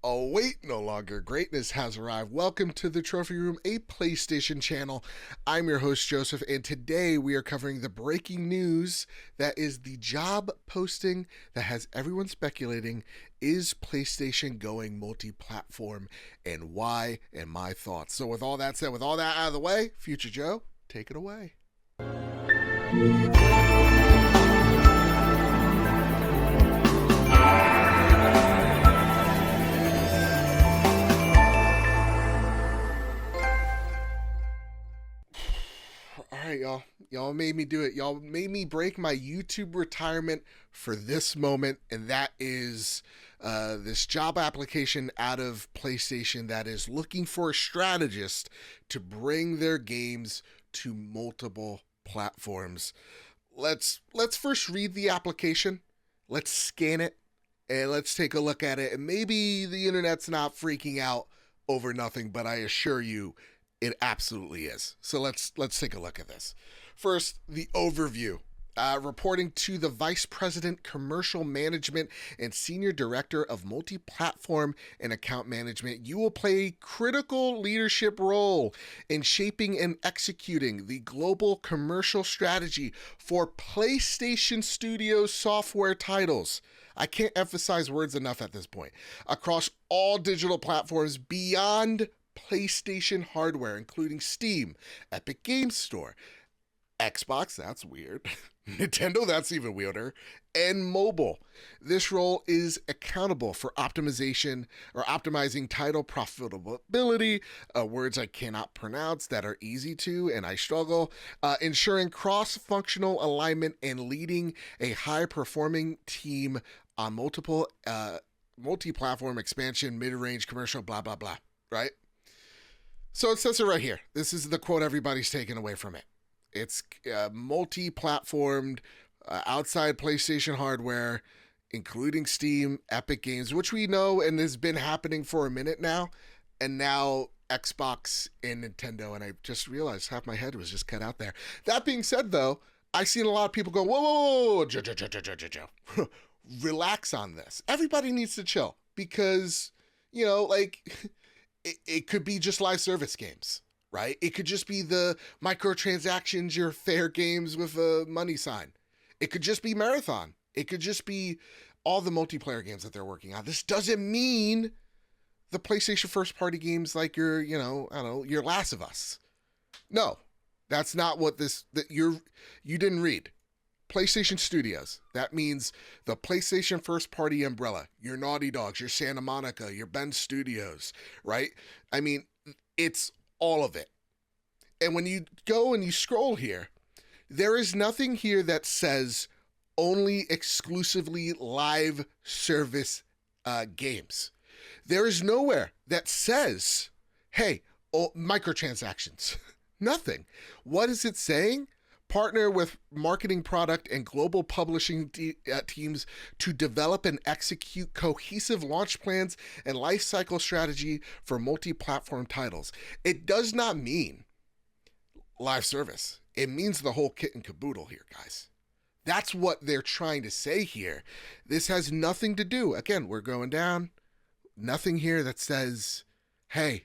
Oh wait, no longer. Greatness has arrived. Welcome to the Trophy Room, a PlayStation channel. I'm your host, Joseph, and today we are covering the breaking news that is the job posting that has everyone speculating, is PlayStation going multi-platform, and why, and my thoughts. So with all that said, with all that out of the way, Future Joe, take it away. All right, y'all. Y'all made me do it. Y'all made me break my YouTube retirement for this moment, and that is this job application out of PlayStation that is looking for a strategist to bring their games to multiple platforms. Let's first read the application. Let's scan it, and let's take a look at it. And maybe the internet's not freaking out over nothing, but I assure you, it absolutely is. So let's take a look at this. First, the overview. Reporting to the Vice President, Commercial Management, and Senior Director of Multi-Platform and Account Management, you will play a critical leadership role in shaping and executing the global commercial strategy for PlayStation Studios software titles. I can't emphasize words enough at this point. Across all digital platforms beyond PlayStation hardware, including Steam, Epic Games Store, Xbox, that's weird, Nintendo, that's even weirder, and mobile. This role is accountable for optimization or optimizing title profitability, words I cannot pronounce that are easy to and I struggle, ensuring cross-functional alignment and leading a high-performing team on multi-platform expansion, mid-range commercial, blah, blah, blah, right? So it says it right here. This is the quote everybody's taken away from it. It's multi-platformed, outside PlayStation hardware, including Steam, Epic Games, which we know and has been happening for a minute now, and now Xbox and Nintendo, and I just realized half my head was just cut out there. That being said, though, I've seen a lot of people go, whoa, Joe. Relax on this. Everybody needs to chill because, it could be just live service games, right? It could just be the microtransactions, your fair games with a money sign. It could just be Marathon. It could just be all the multiplayer games that they're working on. This doesn't mean the PlayStation first party games like your, your Last of Us. No, that's not what you didn't read. PlayStation Studios. That means the PlayStation first party umbrella, your Naughty Dogs, your Santa Monica, your Ben Studios, right? I mean, it's all of it. And when you go and you scroll here, there is nothing here that says only exclusively live service games. There is nowhere that says, hey, microtransactions. Nothing. What is it saying? Partner with marketing, product, and global publishing teams to develop and execute cohesive launch plans and lifecycle strategy for multi-platform titles. It does not mean live service. It means the whole kit and caboodle here, guys. That's what they're trying to say here. This has nothing to do, again, we're going down, nothing here that says, hey,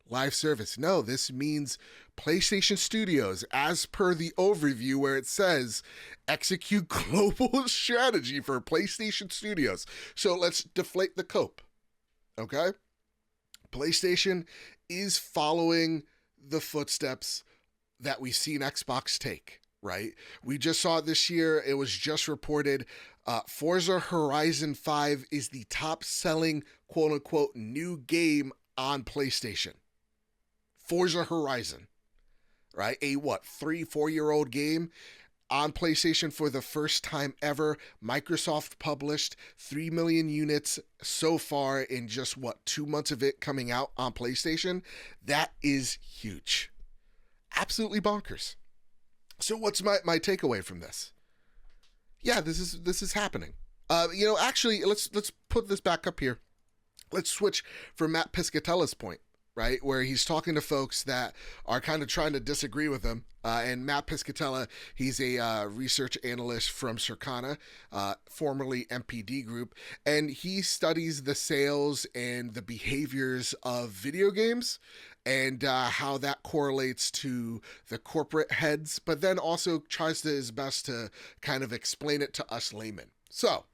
live service. No, this means PlayStation Studios, as per the overview where it says, execute global strategy for PlayStation Studios. So let's deflate the cope, okay? PlayStation is following the footsteps that we've seen Xbox take, right? We just saw it this year. It was just reported Forza Horizon 5 is the top-selling, quote-unquote, new game on PlayStation. Forza Horizon, right? A 3-4-year-old game on PlayStation for the first time ever. Microsoft published 3 million units so far in just 2 months of it coming out on PlayStation. That is huge. Absolutely bonkers. So what's my takeaway from this? Yeah, this is happening. Actually, let's put this back up here. Let's switch from Matt Piscatella's point. right? Where he's talking to folks that are kind of trying to disagree with him. And Matt Piscatella, he's a research analyst from Circana, formerly MPD Group, and he studies the sales and the behaviors of video games and how that correlates to the corporate heads, but then also tries to his best to kind of explain it to us laymen. So,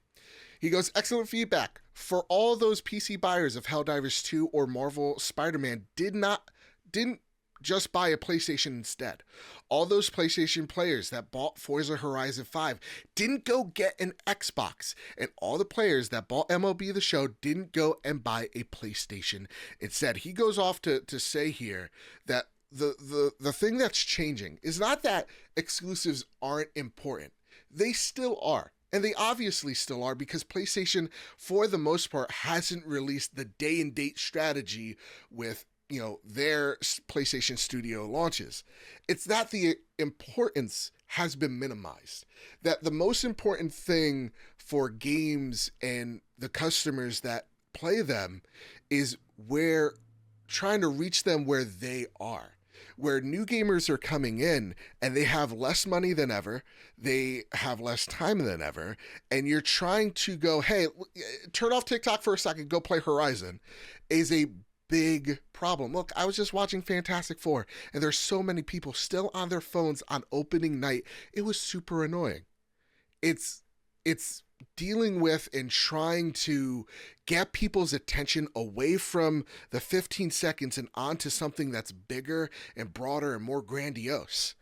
he goes, excellent feedback. For all those PC buyers of Helldivers 2 or Marvel Spider-Man didn't just buy a PlayStation instead. All those PlayStation players that bought Forza Horizon 5 didn't go get an Xbox. And all the players that bought MLB The Show didn't go and buy a PlayStation instead. He goes off to say here that the thing that's changing is not that exclusives aren't important. They still are. And they obviously still are, because PlayStation, for the most part, hasn't released the day and date strategy with, you know, their PlayStation Studio launches. It's that the importance has been minimized. That the most important thing for games and the customers that play them is trying to reach them where they are. Where new gamers are coming in and they have less money than ever, they have less time than ever, and you're trying to go, hey, turn off TikTok for a second, go play Horizon, is a big problem. Look, I was just watching Fantastic Four, and there's so many people still on their phones on opening night. It was super annoying. It's dealing with and trying to get people's attention away from the 15 seconds and onto something that's bigger and broader and more grandiose.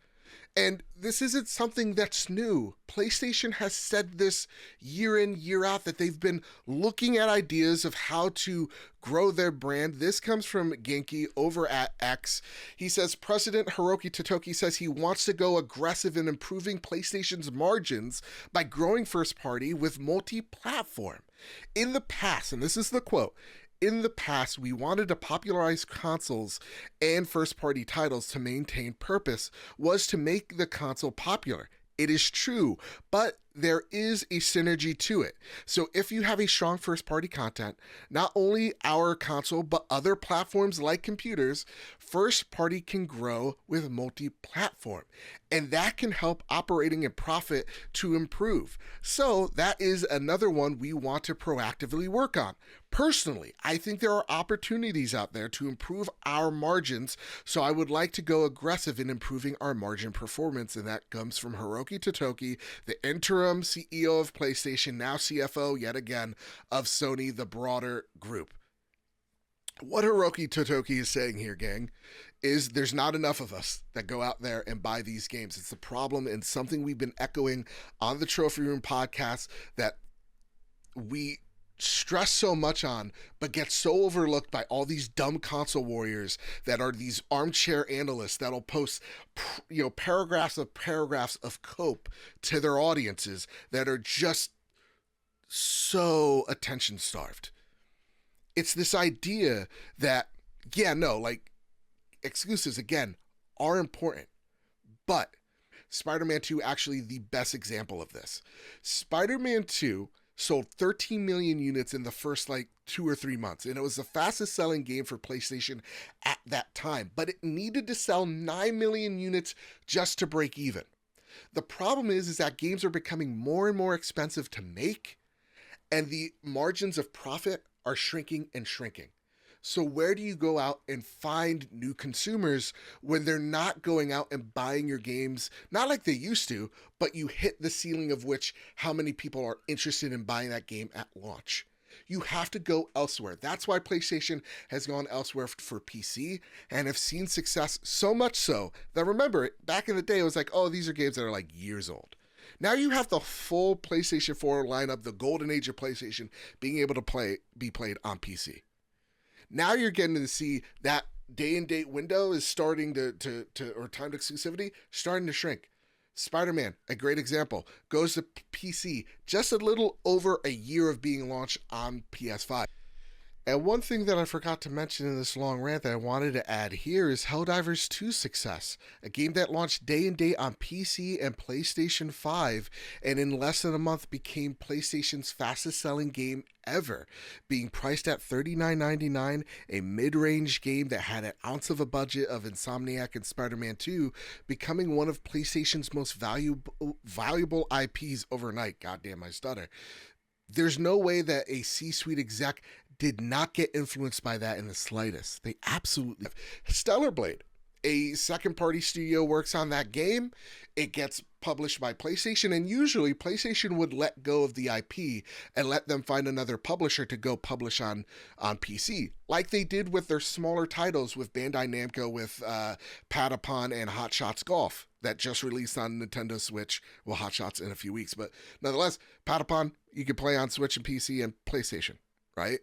And this isn't something that's new. PlayStation has said this year in, year out, that they've been looking at ideas of how to grow their brand. This comes from Genki over at X. He says, President Heroki Tutoki says he wants to go aggressive in improving PlayStation's margins by growing first party with multi-platform. In the past, and this is the quote, in the past, we wanted to popularize consoles and first-party titles to maintain purpose was to make the console popular. It is true, but there is a synergy to it. So if you have a strong first-party content, not only our console, but other platforms like computers, first-party can grow with multi-platform. And that can help operating and profit to improve. So that is another one we want to proactively work on. Personally, I think there are opportunities out there to improve our margins, so I would like to go aggressive in improving our margin performance, and that comes from Heroki Tutoki, the interim CEO of PlayStation, now CFO yet again of Sony, the broader group. What Heroki Tutoki is saying here, gang, is there's not enough of us that go out there and buy these games. It's a problem, and something we've been echoing on the Trophy Room podcast that we stress so much on, but get so overlooked by all these dumb console warriors that are these armchair analysts that'll post, you know, paragraphs of cope to their audiences that are just so attention starved. It's this idea that, yeah, no, like, exclusives, again, are important, but Spider-Man 2 actually the best example of this. Spider-Man 2 sold 13 million units in the first 2 or 3 months, and it was the fastest selling game for PlayStation at that time, but it needed to sell 9 million units just to break even. The problem is that games are becoming more and more expensive to make, and the margins of profit are shrinking and shrinking. So where do you go out and find new consumers when they're not going out and buying your games, not like they used to, but you hit the ceiling of which how many people are interested in buying that game at launch? You have to go elsewhere. That's why PlayStation has gone elsewhere for PC and have seen success, so much so that, remember, back in the day, it was like, oh, these are games that are like years old. Now you have the full PlayStation 4 lineup, the golden age of PlayStation, being able to be played on PC. Now you're getting to see that day and date window is starting to or timed exclusivity starting to shrink. Spider-Man, a great example, goes to PC just a little over a year of being launched on PS5. And one thing that I forgot to mention in this long rant that I wanted to add here is Helldivers 2's success, a game that launched day and date on PC and PlayStation 5, and in less than a month became PlayStation's fastest selling game ever, being priced at $39.99, a mid-range game that had an ounce of a budget of Insomniac and SpiderMan 2, becoming one of PlayStation's most valuable IPs overnight. Goddamn, I stutter. There's no way that a C-suite exec did not get influenced by that in the slightest. They absolutely have. Stellar Blade, a second party studio, works on that game. It gets published by PlayStation, and usually PlayStation would let go of the IP and let them find another publisher to go publish on PC, like they did with their smaller titles with Bandai Namco, with Patapon and Hot Shots Golf that just released on Nintendo Switch. Well, Hot Shots in a few weeks, but nonetheless, Patapon you can play on Switch and PC and PlayStation, right?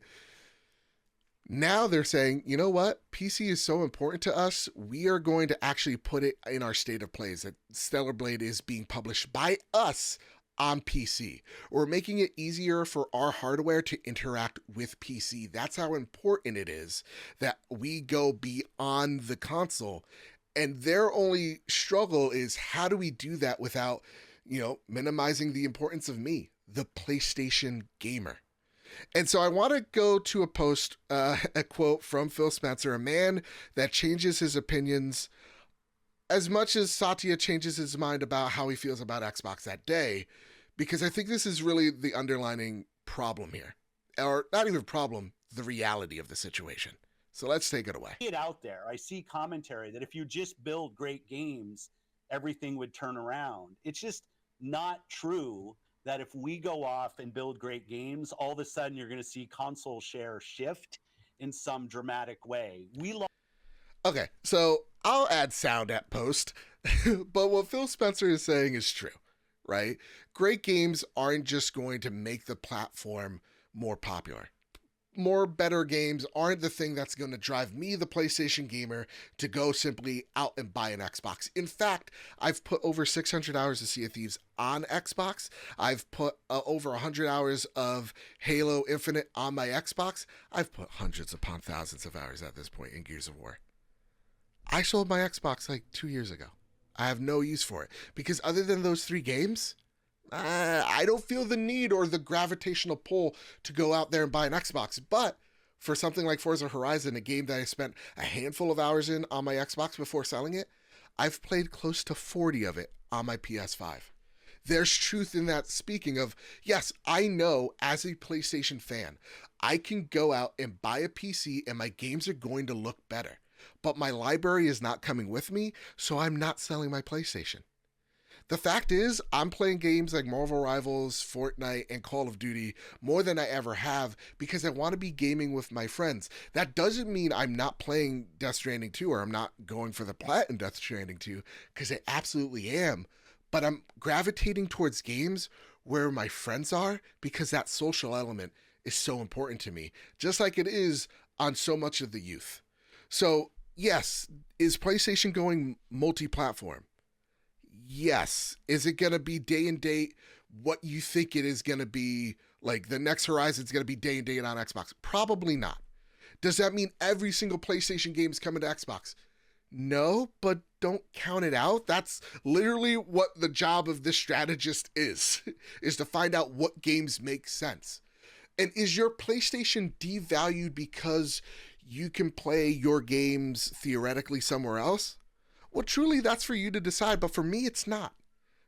Now they're saying, you know what? PC is so important to us, we are going to actually put it in our state of plays that Stellar Blade is being published by us on PC. We're making it easier for our hardware to interact with PC. That's how important it is that we go beyond the console. And their only struggle is, how do we do that without, minimizing the importance of me, the PlayStation gamer? And so I want to go to a post, a quote from Phil Spencer, a man that changes his opinions as much as Satya changes his mind about how he feels about Xbox that day, because I think this is really the underlying problem here. Or not even problem, the reality of the situation. So let's take it away. It out there. I see commentary that if you just build great games, everything would turn around. It's just not true that if we go off and build great games, all of a sudden you're going to see console share shift in some dramatic way. Okay, so I'll add sound at post, but what Phil Spencer is saying is true, right? Great games aren't just going to make the platform more popular. More better games aren't the thing that's going to drive me, the PlayStation gamer, to go simply out and buy an Xbox. In fact, I've put over 600 hours of Sea of Thieves on Xbox. I've put over 100 hours of Halo Infinite on my Xbox. I've put hundreds upon thousands of hours at this point in Gears of War. I sold my Xbox like 2 years ago. I have no use for it because other than those 3 games, I don't feel the need or the gravitational pull to go out there and buy an Xbox. But for something like Forza Horizon, a game that I spent a handful of hours in on my Xbox before selling it, I've played close to 40 of it on my PS5. There's truth in that. Speaking of, yes, I know as a PlayStation fan, I can go out and buy a PC and my games are going to look better. But my library is not coming with me, so I'm not selling my PlayStation. The fact is, I'm playing games like Marvel Rivals, Fortnite, and Call of Duty more than I ever have because I want to be gaming with my friends. That doesn't mean I'm not playing Death Stranding 2 or I'm not going for the plat in Death Stranding 2, because I absolutely am. But I'm gravitating towards games where my friends are because that social element is so important to me, just like it is on so much of the youth. So, yes, is PlayStation going multi-platform? Yes. Is it going to be day and date what you think it is going to be? Like the next Horizon is going to be day and date on Xbox? Probably not. Does that mean every single PlayStation game is coming to Xbox? No, but don't count it out. That's literally what the job of this strategist is to find out what games make sense. And is your PlayStation devalued because you can play your games theoretically somewhere else? Well, truly, that's for you to decide, but for me, it's not.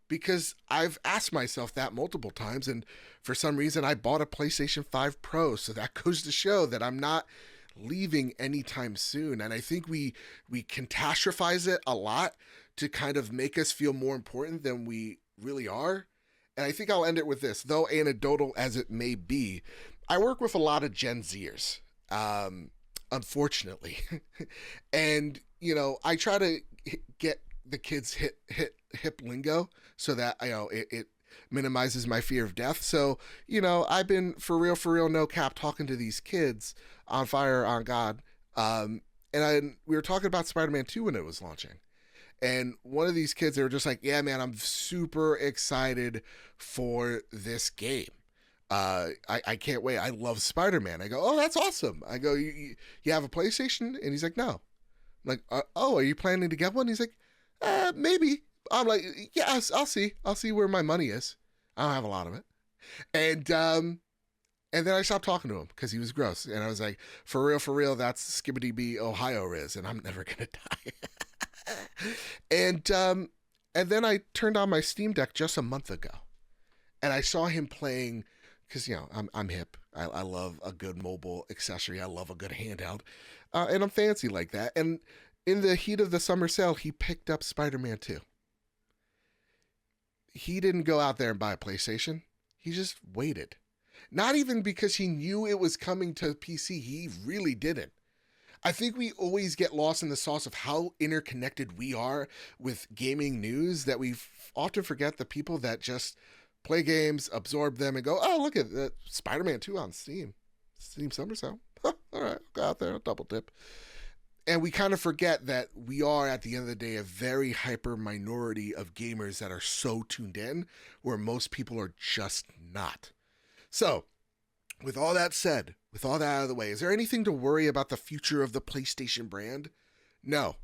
Because I've asked myself that multiple times, and for some reason, I bought a PlayStation 5 Pro, so that goes to show that I'm not leaving anytime soon. And I think we catastrophize it a lot to kind of make us feel more important than we really are. And I think I'll end it with this. Though anecdotal as it may be, I work with a lot of Gen Zers, unfortunately. And, I try to get the kids hip lingo so that, it minimizes my fear of death. So, I've been for real, no cap, talking to these kids on fire, on God. We were talking about SpiderMan 2 when it was launching. And one of these kids, they were just like, yeah, man, I'm super excited for this game. I can't wait. I love SpiderMan. I go, oh, that's awesome. I go, you have a PlayStation? And he's like, no. I'm like, oh, are you planning to get one? He's like, maybe. I'm like, yes, I'll see. I'll see where my money is. I don't have a lot of it. And then I stopped talking to him because he was gross. And I was like, for real, that's Skibbity B Ohio Riz, and I'm never gonna die. and then I turned on my Steam Deck just a month ago, and I saw him playing because I'm hip. I love a good mobile accessory. I love a good handheld, and I'm fancy like that. And in the heat of the summer sale, he picked up Spider-Man 2. He didn't go out there and buy a PlayStation. He just waited. Not even because he knew it was coming to PC. He really didn't. I think we always get lost in the sauce of how interconnected we are with gaming news that we often forget the people that just play games, absorb them, and go, oh, look at that Spider-Man 2 on Steam. Steam Summer Sale. All right, I'll go out there, I'll double dip. And we kind of forget that we are, at the end of the day, a very hyper minority of gamers that are so tuned in, where most people are just not. So, with all that said, with all that out of the way, is there anything to worry about the future of the PlayStation brand? No,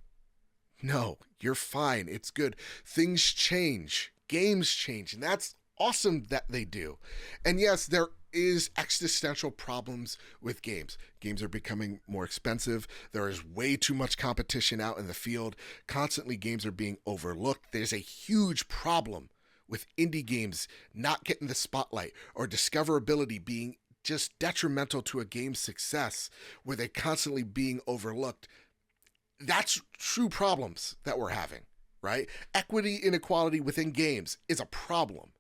you're fine. It's good. Things change. Games change. And that's awesome that they do. And yes, there is existential problems with games. Games are becoming more expensive. There is way too much competition out in the field. Constantly, games are being overlooked. There's a huge problem with indie games not getting the spotlight, or discoverability being just detrimental to a game's success, where they're constantly being overlooked. That's true problems that we're having, right? Equity inequality within games is a problem.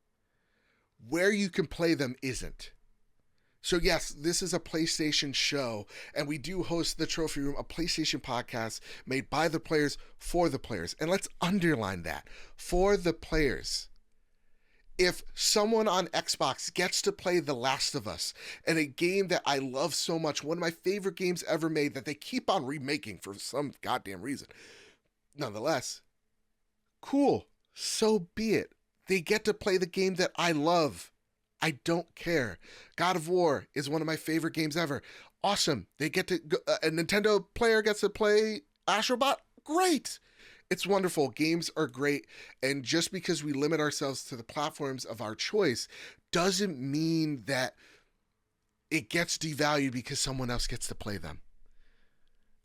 Where you can play them isn't. So yes, this is a PlayStation show, and we do host The Trophy Room, a PlayStation podcast made by the players for the players. And let's underline that, for the players. If someone on Xbox gets to play The Last of Us, and a game that I love so much, one of my favorite games ever made that they keep on remaking for some goddamn reason, nonetheless, cool, so be it. They get to play the game that I love. I don't care. God of War is one of my favorite games ever. Awesome. They get to, a Nintendo player gets to play Astrobot. Great. It's wonderful. Games are great. And just because we limit ourselves to the platforms of our choice doesn't mean that it gets devalued because someone else gets to play them.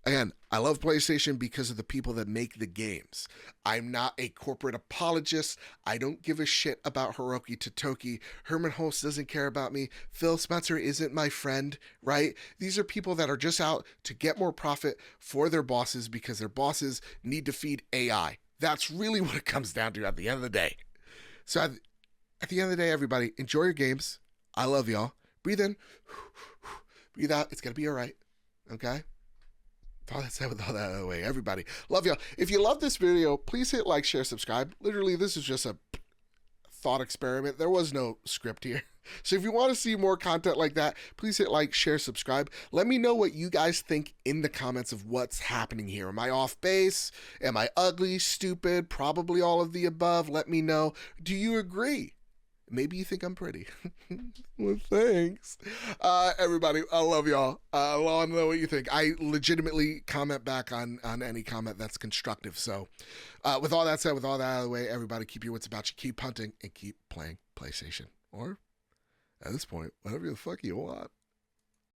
Again, I love PlayStation because of the people that make the games. I'm not a corporate apologist. I don't give a shit about Heroki Tutoki. Herman Hulst doesn't care about me. Phil Spencer isn't my friend, right? These are people that are just out to get more profit for their bosses because their bosses need to feed AI. That's really what it comes down to at the end of the day. So at the end of the day, everybody, enjoy your games. I love y'all. Breathe in, breathe out. It's going to be all right, okay? With all that said, with all that out of the way, everybody, love y'all. If you love this video, please hit like, share, subscribe. Literally, this is just a thought experiment. There was no script here. So if you want to see more content like that, please hit like, share, subscribe. Let me know what you guys think in the comments of what's happening here. Am I off base? Am I ugly, stupid? Probably all of the above. Let me know. Do you agree? Maybe you think I'm pretty. Well, thanks. Everybody, I love y'all. I want to know what you think. I legitimately comment back on any comment that's constructive. So with all that said, with all that out of the way, everybody keep your wits about you. Keep hunting and keep playing PlayStation. Or, at this point, whatever the fuck you want.